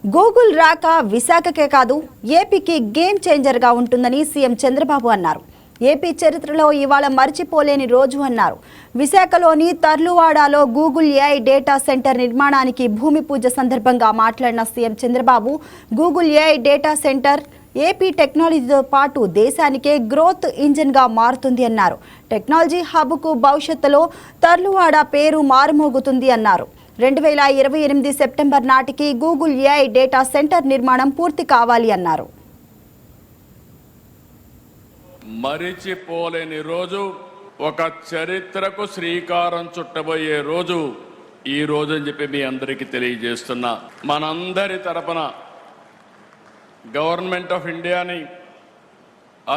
Google రాక విశాఖకే కాదు ఏపీకి గేమ్ చేంజర్గా ఉంటుందని సీఎం చంద్రబాబు అన్నారు. ఏపీ చరిత్రలో ఇవాళ మర్చిపోలేని రోజు అన్నారు. విశాఖలోని తర్లువాడలో గూగుల్ ఏఐ డేటా సెంటర్ నిర్మాణానికి భూమి పూజ సందర్భంగా మాట్లాడిన CM Chandrababu Google AI data centre AP టెక్నాలజీతో పాటు దేశానికే గ్రోత్ ఇంజిన్గా మారుతుంది అన్నారు. టెక్నాలజీ హబ్కు భవిష్యత్తులో తర్లువాడ పేరు మారుమోగుతుంది అన్నారు. 2028 సెప్టెంబర్ నాటికి గూగుల్ ఏఐ డేటా సెంటర్ నిర్మాణం పూర్తి కావాలి అన్నారు. మరిచిపోలేని రోజు, ఒక చరిత్రకు శ్రీకారం చుట్టబోయే రోజు ఈ రోజు అని చెప్పి మీ అందరికీ తెలియజేస్తున్నా. మనందరి తరపున గవర్నమెంట్ ఆఫ్ ఇండియాని,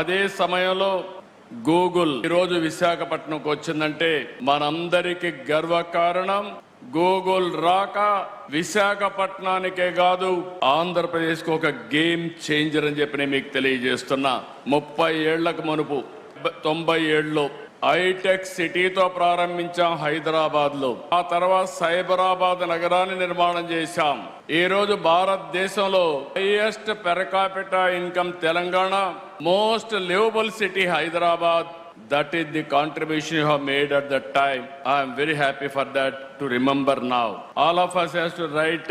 అదే సమయంలో గూగుల్ ఈరోజు విశాఖపట్నంకు వచ్చిందంటే మనందరికీ గర్వకారణం. గూగుల్ రాక విశాఖపట్నానికే కాదు ఆంధ్రప్రదేశ్కి ఒక గేమ్ చేంజర్ అని చెప్పి నేను మీకు తెలియజేస్తున్నా. 30 ఏళ్లకు మునుపు 90 ఏళ్ళలో హైటెక్ సిటీతో ప్రారంభించాం హైదరాబాద్ లో. ఆ తర్వాత సైబరాబాద్ నగరాన్ని నిర్మాణం చేశాం. ఈ రోజు భారతదేశంలో highest per capita income Telangana, most livable city Hyderabad. That is the contribution you have made at that time. I am very happy for that to remember now. All of us has to write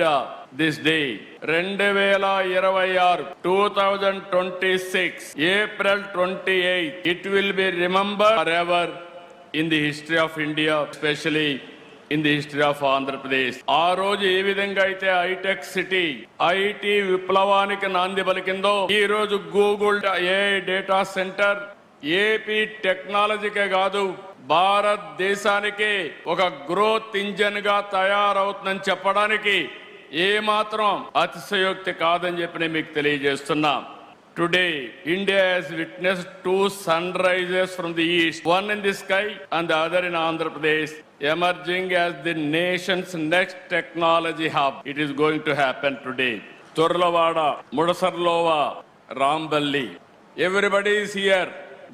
this day. 2026, 2026, April 28. It will be remembered forever in the history of India, especially in the history of Andhra Pradesh. ఆ రోజు ఏ విధంగా అయితే hitech city, IT విప్లవానికి నాంది పలికిందో, ఈ రోజు Google AI data centre AP టెక్నాలజీకే కాదు భారతదేశానికి ఒక గ్రోత్ ఇంజన్ గా తయారవుతుందని చెప్పడానికి ఏమాత్రం అతిశయోక్తి కాదని చెప్పి నేను మీకు తెలియజేస్తున్నా. Today India has witnessed 2 sunrises from the east, one in the sky and the other in Andhra Pradesh, emerging as the nation's next technology hub. It is going to happen today. Torlavada, Mudasarlova, Ramballi, everybody is here.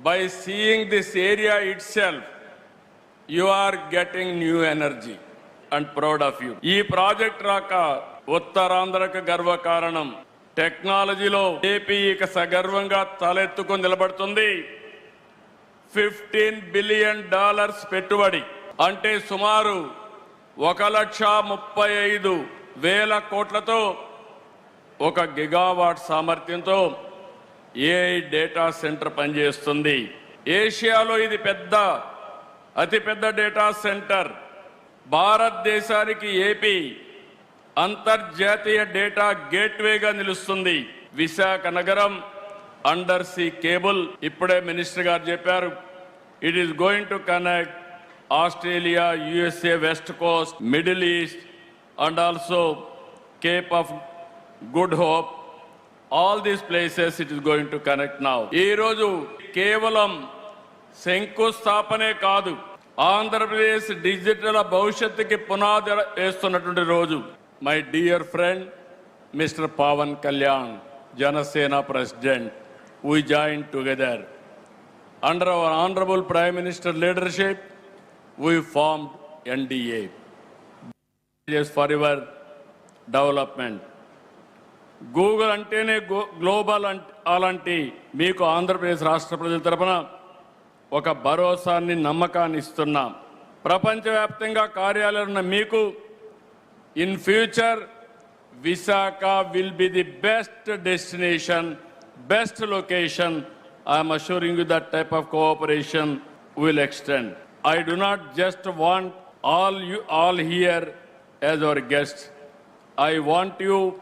By seeing this area itself, you are getting new energy and proud of you. ఈ project రాక ఉత్తరాంధ్రకు గర్వకారణం. టెక్నాలజీలో AP ఇక సగర్వంగా తలెత్తుకొని నిలబడుతుంది. $15 billion పెట్టుబడి అంటే సుమారు 1,35,000 కోట్లతో 1 గిగావాట్ సామర్థ్యంతో ఏఐ డేటా సెంటర్ పనిచేస్తుంది. ఏషియాలో ఇది అతిపెద్ద డేటా సెంటర్. భారతదేశానికి ఏపీ అంతర్జాతీయ డేటా గేట్వేగా నిలుస్తుంది. విశాఖ నగరం అండర్ సీ కేబుల్, ఇప్పుడే మినిస్టర్ గారు చెప్పారు, it is going to connect Australia, USA, west Coast, middle east and also Cape of good hope. All these places it is going to connect now. ఈ రోజు కేవలం శంకుస్థాపనే కాదు, Andhra Pradesh digital భవిష్యత్తుకి పునాది వేస్తున్నటువంటి రోజు. My dear friend mister Pawan Kalyan, Janasena president, we joined together under our honorable prime minister leadership. We formed NDA for your development. Google అంటేనే global అలాంటి మీకు ఆంధ్రప్రదేశ్ రాష్ట్ర ప్రజల తరపున ఒక భరోసాన్ని, నమ్మకాన్ని ఇస్తున్నాం. ప్రపంచవ్యాప్తంగా కార్యాలయాలు ఉన్న మీకు in future Visakha will be the best destination, best location. I'm assuring you that type of cooperation will extend. I do not just want all here as our guests. I want you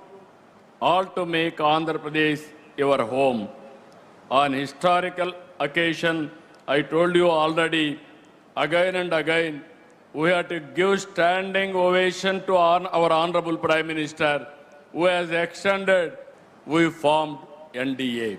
all to make Andhra Pradesh your home. On historical occasion, I told you already, again and again, we have to give standing ovation to our Honorable Prime Minister, who has extended, we formed NDA.